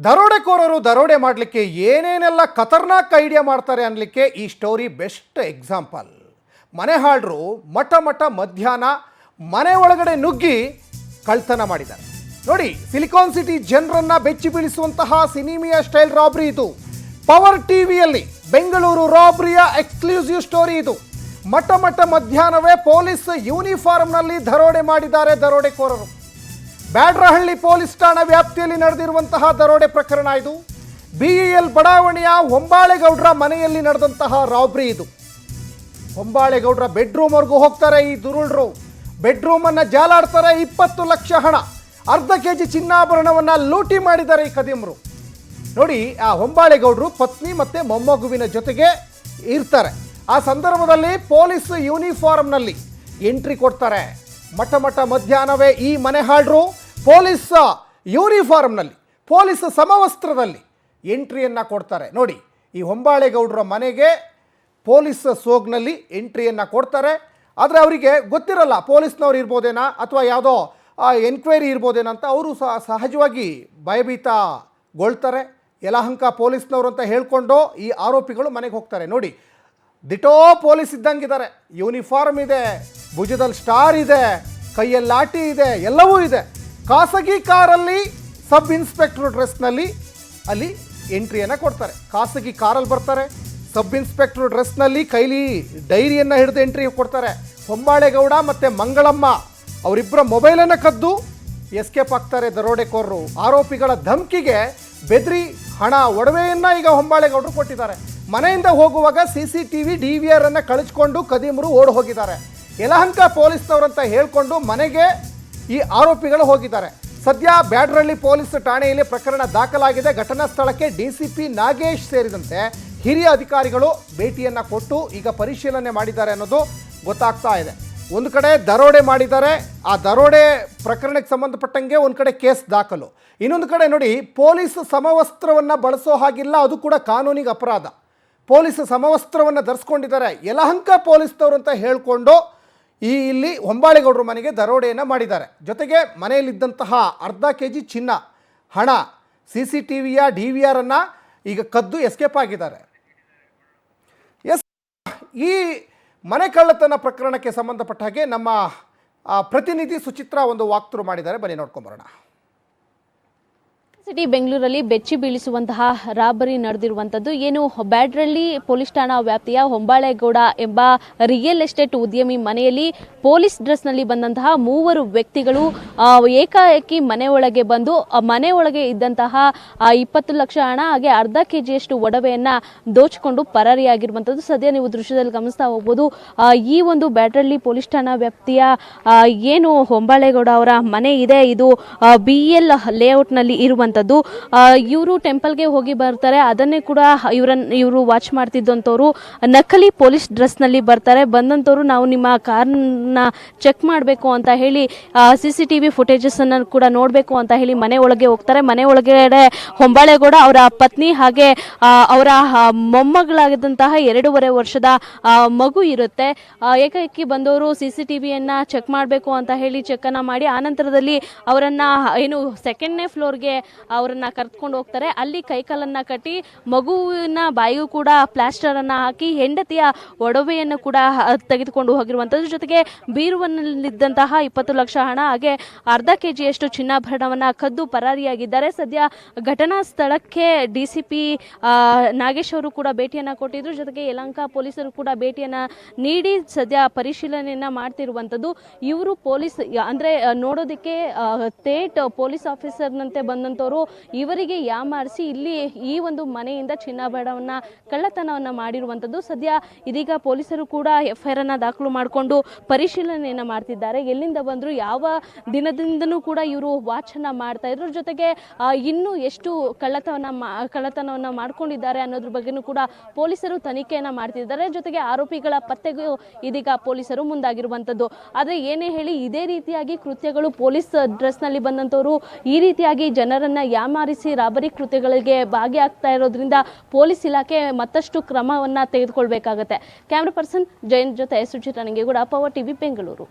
ದರೋಡೆಕೋರರು ದರೋಡೆ ಮಾಡಲಿಕ್ಕೆ ಏನೇನೆಲ್ಲ ಖತರ್ನಾಕ್ ಐಡಿಯಾ ಮಾಡ್ತಾರೆ ಅನ್ನಲಿಕ್ಕೆ ಈ ಸ್ಟೋರಿ ಬೆಸ್ಟ್ ಎಕ್ಸಾಂಪಲ್. ಮನೆಹಾಳರು ಮಠ ಮಧ್ಯಾಹ್ನ ಮನೆ ಒಳಗಡೆ ನುಗ್ಗಿ ಕಳ್ತನ ಮಾಡಿದ್ದಾರೆ. ನೋಡಿ, ಸಿಲಿಕಾನ್ ಸಿಟಿ ಜನರನ್ನ ಬೆಚ್ಚಿ ಬೀಳಿಸುವಂತಹ ಸಿನಿಮಿಯಾ ಸ್ಟೈಲ್ ರಾಬ್ರಿ ಇದು. ಪವರ್ ಟಿವಿಯಲ್ಲಿ ಬೆಂಗಳೂರು ರಾಬ್ರಿಯ ಎಕ್ಸ್ಕ್ಲೂಸಿವ್ ಸ್ಟೋರಿ ಇದು. ಮಠ ಮಧ್ಯಾಹ್ನವೇ ಪೊಲೀಸ್ ಯೂನಿಫಾರ್ಮ್ನಲ್ಲಿ ದರೋಡೆ ಮಾಡಿದ್ದಾರೆ ದರೋಡೆಕೋರರು. ಬ್ಯಾಡ್ರಹಳ್ಳಿ ಪೊಲೀಸ್ ಠಾಣಾ ವ್ಯಾಪ್ತಿಯಲ್ಲಿ ನಡೆದಿರುವಂತಹ ದರೋಡೆ ಪ್ರಕರಣ ಇದು. BEL ಬಡಾವಣೆಯ ಹೊಂಬಾಳೆಗೌಡರ ಮನೆಯಲ್ಲಿ ನಡೆದಂತಹ ರಾಬ್ರಿ ಇದು. ಹೊಂಬಾಳೆಗೌಡರ ಬೆಡ್ರೂಮ್ವರೆಗೂ ಹೋಗ್ತಾರೆ ಈ ದುರುಳರು. ಬೆಡ್ರೂಮನ್ನು ಜಾಲಾಡ್ತಾರೆ. 20 ಲಕ್ಷ ಹಣ, ಅರ್ಧ kg ಚಿನ್ನಾಭರಣವನ್ನು ಲೂಟಿ ಮಾಡಿದ್ದಾರೆ ಈ ಕದಿಮರು. ನೋಡಿ, ಆ ಹೊಂಬಾಳೆಗೌಡರು ಪತ್ನಿ ಮತ್ತು ಮೊಮ್ಮಗುವಿನ ಜೊತೆಗೆ ಇರ್ತಾರೆ. ಆ ಸಂದರ್ಭದಲ್ಲಿ ಪೊಲೀಸ್ ಯೂನಿಫಾರ್ಮ್ನಲ್ಲಿ ಎಂಟ್ರಿ ಕೊಡ್ತಾರೆ. ಮಠ ಮಧ್ಯಾಹ್ನವೇ ಈ ಮನೆಹಾಳರು ಪೊಲೀಸ್ ಯೂನಿಫಾರ್ಮ್ನಲ್ಲಿ, ಪೊಲೀಸ್ ಸಮವಸ್ತ್ರದಲ್ಲಿ ಎಂಟ್ರಿಯನ್ನು ಕೊಡ್ತಾರೆ. ನೋಡಿ, ಈ ಹೊಂಬಾಳೆಗೌಡರ ಮನೆಗೆ ಪೊಲೀಸ್ ಸೋಗ್ನಲ್ಲಿ ಎಂಟ್ರಿಯನ್ನು ಕೊಡ್ತಾರೆ. ಆದರೆ ಅವರಿಗೆ ಗೊತ್ತಿರಲ್ಲ ಪೊಲೀಸ್ನವ್ರು ಇರ್ಬೋದೇನಾ ಅಥವಾ ಯಾವುದೋ ಎನ್ಕ್ವೈರಿ ಇರ್ಬೋದೇನೋ ಅಂತ. ಅವರು ಸಹಜವಾಗಿ ಭಯಭೀತಗೊಳ್ತಾರೆ. ಯಲಹಂಕ ಪೊಲೀಸ್ನವರು ಅಂತ ಹೇಳ್ಕೊಂಡು ಈ ಆರೋಪಿಗಳು ಮನೆಗೆ ಹೋಗ್ತಾರೆ. ನೋಡಿ, ದಿಟೋ ಪೊಲೀಸ್ ಇದ್ದಂಗಿದ್ದಾರೆ. ಯೂನಿಫಾರ್ಮ್ ಇದೆ, ಭುಜದಲ್ಲಿ ಸ್ಟಾರ್ ಇದೆ, ಕೈಯಲ್ಲಿ ಲಾಠಿ ಇದೆ, ಎಲ್ಲವೂ ಇದೆ. ಖಾಸಗಿ ಕಾರಲ್ಲಿ ಸಬ್ ಇನ್ಸ್ಪೆಕ್ಟರ್ ಡ್ರೆಸ್ನಲ್ಲಿ ಅಲ್ಲಿ ಎಂಟ್ರಿಯನ್ನು ಕೊಡ್ತಾರೆ. ಖಾಸಗಿ ಕಾರಲ್ಲಿ ಬರ್ತಾರೆ, ಸಬ್ ಇನ್ಸ್ಪೆಕ್ಟರ್ ಡ್ರೆಸ್ನಲ್ಲಿ ಕೈಲಿ ಡೈರಿಯನ್ನು ಹಿಡಿದು ಎಂಟ್ರಿ ಕೊಡ್ತಾರೆ. ಹೊಂಬಾಳೆಗೌಡ ಮತ್ತು ಮಂಗಳಮ್ಮ ಅವರಿಬ್ಬರ ಮೊಬೈಲನ್ನು ಕದ್ದು ಎಸ್ಕೇಪ್ ಆಗ್ತಾರೆ ದರೋಡೆಕೋರರು. ಆರೋಪಿಗಳ ಧಮಕಿಗೆ ಬೆದರಿ ಹಣ ಒಡವೆಯನ್ನು ಈಗ ಹೊಂಬಾಳೆಗೌಡರು ಕೊಟ್ಟಿದ್ದಾರೆ. ಮನೆಯಿಂದ ಹೋಗುವಾಗ CCTV DVR ಅನ್ನು ಕಳಿಸ್ಕೊಂಡು ಕದೀಮರು ಓಡಿ ಹೋಗಿದ್ದಾರೆ. ಯಲಹಂಕ ಪೊಲೀಸ್ನವರಂತ ಹೇಳಿಕೊಂಡು ಮನೆಗೆ ಈ ಆರೋಪಿಗಳು ಹೋಗಿದ್ದಾರೆ. ಸದ್ಯ ಬ್ಯಾಡ್ರಹಳ್ಳಿ ಪೊಲೀಸ್ ಠಾಣೆಯಲ್ಲಿ ಪ್ರಕರಣ ದಾಖಲಾಗಿದೆ. ಘಟನಾ ಸ್ಥಳಕ್ಕೆ DCP ನಾಗೇಶ್ ಸೇರಿದಂತೆ ಹಿರಿಯ ಅಧಿಕಾರಿಗಳು ಭೇಟಿಯನ್ನು ಕೊಟ್ಟು ಈಗ ಪರಿಶೀಲನೆ ಮಾಡಿದ್ದಾರೆ ಅನ್ನೋದು ಗೊತ್ತಾಗ್ತಾ ಇದೆ. ಒಂದು ಕಡೆ ದರೋಡೆ ಮಾಡಿದ್ದಾರೆ, ಆ ದರೋಡೆ ಪ್ರಕರಣಕ್ಕೆ ಸಂಬಂಧಪಟ್ಟಂಗೆ ಒಂದು ಕಡೆ ಕೇಸ್ ದಾಖಲು. ಇನ್ನೊಂದು ಕಡೆ ನೋಡಿ, ಪೊಲೀಸ್ ಸಮವಸ್ತ್ರವನ್ನು ಬಳಸೋ ಹಾಗಿಲ್ಲ, ಅದು ಕೂಡ ಕಾನೂನಿಗೆ ಅಪರಾಧ. ಪೊಲೀಸ್ ಸಮವಸ್ತ್ರವನ್ನು ಧರಿಸ್ಕೊಂಡಿದ್ದಾರೆ. ಯಲಹಂಕ ಪೊಲೀಸ್ನವರು ಅಂತ ಹೇಳಿಕೊಂಡು ಇಲ್ಲಿ ಹೊಂಬಾಳೆಗೌಡರ ಮನೆಗೆ ದರೋಡೆಯನ್ನು ಮಾಡಿದ್ದಾರೆ. ಜೊತೆಗೆ ಮನೆಯಲ್ಲಿದ್ದಂತಹ ಅರ್ಧ kg ಚಿನ್ನ, ಹಣ, CCTVಯ DVR ಅನ್ನು ಈಗ ಕದ್ದು ಎಸ್ಕೇಪ್ ಆಗಿದ್ದಾರೆ. ಈ ಮನೆ ಕಳ್ಳತನ ಪ್ರಕರಣಕ್ಕೆ ಸಂಬಂಧಪಟ್ಟ ಹಾಗೆ ನಮ್ಮ ಪ್ರತಿನಿಧಿ ಸುಚಿತ್ರಾ ಒಂದು ವಾಕ್ಥ್ರೂ ಮಾಡಿದ್ದಾರೆ. ಬನ್ನಿ ನೋಡ್ಕೊಂಬರೋಣ. ಸಿಟಿ ಬೆಂಗಳೂರಲ್ಲಿ ಬೆಚ್ಚಿ ಬೀಳಿಸುವಂತಹ ರಾಬರಿ ನಡೆದಿರುವಂಥದ್ದು. ಏನು ಬ್ಯಾಡ್ರಹಳ್ಳಿ ಪೊಲೀಸ್ ಠಾಣಾ ವ್ಯಾಪ್ತಿಯ ಹೊಂಬಾಳೆಗೌಡ ಎಂಬ ರಿಯಲ್ ಎಸ್ಟೇಟ್ ಉದ್ಯಮಿ ಮನೆಯಲ್ಲಿ ಪೊಲೀಸ್ ಡ್ರೆಸ್ನಲ್ಲಿ ಬಂದಂತಹ 3 ವ್ಯಕ್ತಿಗಳು ಏಕಾಏಕಿ ಮನೆ ಒಳಗೆ ಬಂದು ಮನೆ ಒಳಗೆ ಇದ್ದಂತಹ 20 ಲಕ್ಷ ಹಣ ಹಾಗೆ ಅರ್ಧ kgಯಷ್ಟು ಒಡವೆಯನ್ನು ದೋಚಿಕೊಂಡು ಪರಾರಿಯಾಗಿರುವಂಥದ್ದು ಸದ್ಯ ನೀವು ದೃಶ್ಯದಲ್ಲಿ ಗಮನಿಸ್ತಾ ಹೋಗ್ಬೋದು. ಈ ಒಂದು ಬ್ಯಾಡ್ರಹಳ್ಳಿ ಪೊಲೀಸ್ ಠಾಣಾ ವ್ಯಾಪ್ತಿಯ ಏನು ಹೊಂಬಾಳೆಗೌಡ ಅವರ ಮನೆ ಇದೆ, ಇದು BEL ಲೇಔಟ್ನಲ್ಲಿ ಇರುವಂಥ ಇವರು ಟೆಂಪಲ್ಗೆ ಹೋಗಿ ಬರ್ತಾರೆ. ಅದನ್ನೇ ಕೂಡ ಇವರು ವಾಚ್ ಮಾಡ್ತಿದ್ದಂಥವ್ರು ನಕಲಿ ಪೊಲೀಸ್ ಡ್ರೆಸ್ನಲ್ಲಿ ಬರ್ತಾರೆ. ಬಂದಂಥವ್ರು ನಾವು ನಿಮ್ಮ ಕಾರ್ನ ಚೆಕ್ ಮಾಡಬೇಕು ಅಂತ ಹೇಳಿ CCTV ಫುಟೇಜಸ್ ಅನ್ನು ಕೂಡ ನೋಡಬೇಕು ಅಂತ ಹೇಳಿ ಮನೆ ಒಳಗೆ ಹೋಗ್ತಾರೆ. ಮನೆ ಒಳಗಡೆ ಹೊಂಬಾಳೆಗೌಡ ಅವರ ಪತ್ನಿ ಹಾಗೆ ಅವರ ಮೊಮ್ಮಗಳಾಗಿದ್ದಂತಹ 2.5 ವರ್ಷದ ಮಗು ಇರುತ್ತೆ. ಏಕಾಏಕಿ ಬಂದವರು CCTVಯನ್ನು ಚೆಕ್ ಮಾಡಬೇಕು ಅಂತ ಹೇಳಿ ಚೆಕ್ಕನ್ನು ಮಾಡಿ ಆನಂತರದಲ್ಲಿ ಅವರನ್ನು ಏನು 2ನೇ ಫ್ಲೋರ್ಗೆ ಅವರನ್ನ ಕರೆದುಕೊಂಡು ಹೋಗ್ತಾರೆ. ಅಲ್ಲಿ ಕೈಕಾಲನ್ನು ಕಟ್ಟಿ ಮಗುವಿನ ಬಾಯಿಗೂ ಕೂಡ ಪ್ಲಾಸ್ಟರನ್ನು ಹಾಕಿ ಹೆಂಡತಿಯ ಒಡವೆಯನ್ನು ಕೂಡ ತೆಗೆದುಕೊಂಡು ಹೋಗಿರುವಂಥದ್ದು. ಜೊತೆಗೆ ಬೀರುವಲ್ಲಿದ್ದಂತಹ 20 ಲಕ್ಷ ಹಣ ಹಾಗೆ ಅರ್ಧ kgಯಷ್ಟು ಚಿನ್ನಾಭರಣವನ್ನು ಕದ್ದು ಪರಾರಿಯಾಗಿದ್ದಾರೆ. ಸದ್ಯ ಘಟನಾ ಸ್ಥಳಕ್ಕೆ DCP ನಾಗೇಶ್ ಅವರು ಕೂಡ ಭೇಟಿಯನ್ನು ಕೊಟ್ಟಿದ್ರು. ಜೊತೆಗೆ ಯಲಹಂಕ ಪೊಲೀಸರು ಕೂಡ ಭೇಟಿಯನ್ನು ನೀಡಿ ಸದ್ಯ ಪರಿಶೀಲನೆಯನ್ನು ಮಾಡ್ತಿರುವಂಥದ್ದು. ಇವರು ಪೊಲೀಸ್ ಅಂದರೆ ನೋಡೋದಕ್ಕೆ ಸ್ಟೇಟ್ ಪೊಲೀಸ್ ಆಫೀಸರ್ನಂತೆ ಬಂದಂಥವ್ರು ಇವರಿಗೆ ಯಾಮಾರಿಸಿ ಇಲ್ಲಿ ಈ ಒಂದು ಮನೆಯಿಂದ ಚಿನ್ನಾಭರಣವನ್ನು ಕಳ್ಳತನವನ್ನು ಮಾಡಿರುವಂಥದ್ದು. ಸದ್ಯ ಇದೀಗ ಪೊಲೀಸರು ಕೂಡ FIR ಅನ್ನು ದಾಖಲು ಮಾಡಿಕೊಂಡು ಪರಿಶೀಲನೆಯನ್ನು ಮಾಡ್ತಿದ್ದಾರೆ. ಎಲ್ಲಿಂದ ಬಂದರು, ಯಾವ ದಿನದಿಂದನೂ ಕೂಡ ಇವರು ವಾಚನ್ನು ಮಾಡ್ತಾ ಇದ್ರು. ಜೊತೆಗೆ ಇನ್ನೂ ಎಷ್ಟು ಕಳ್ಳತನವನ್ನು ಮಾಡ್ಕೊಂಡಿದ್ದಾರೆ ಅನ್ನೋದ್ರ ಬಗ್ಗೆನೂ ಕೂಡ ಪೊಲೀಸರು ತನಿಖೆಯನ್ನು ಮಾಡ್ತಿದ್ದಾರೆ. ಜೊತೆಗೆ ಆರೋಪಿಗಳ ಪತ್ತೆಗೂ ಇದೀಗ ಪೊಲೀಸರು ಮುಂದಾಗಿರುವಂಥದ್ದು. ಆದರೆ ಏನೇ ಹೇಳಿ, ಇದೇ ರೀತಿಯಾಗಿ ಕೃತ್ಯಗಳು ಪೊಲೀಸ್ ಡ್ರೆಸ್ನಲ್ಲಿ ಬಂದಂಥವರು ಈ ರೀತಿಯಾಗಿ ಜನರನ್ನು ಯಾಮಾರಿಸಿ ರಾಬರಿ ಕೃತ್ಯಗಳಿಗೆ ಭಾಗಿಯಾಗ್ತಾ ಇರೋದ್ರಿಂದ ಪೊಲೀಸ್ ಇಲಾಖೆ ಮತ್ತಷ್ಟು ಕ್ರಮವನ್ನು ತೆಗೆದುಕೊಳ್ಬೇಕಾಗತ್ತೆ. ಕ್ಯಾಮ್ರಾ ಪರ್ಸನ್ ಜಯಂತ್ ಜೊತೆ ಸುಚಿತ್ರಾ ನಂಗೇಗೌಡ, ಪವರ್ ಟಿವಿ ಬೆಂಗಳೂರು.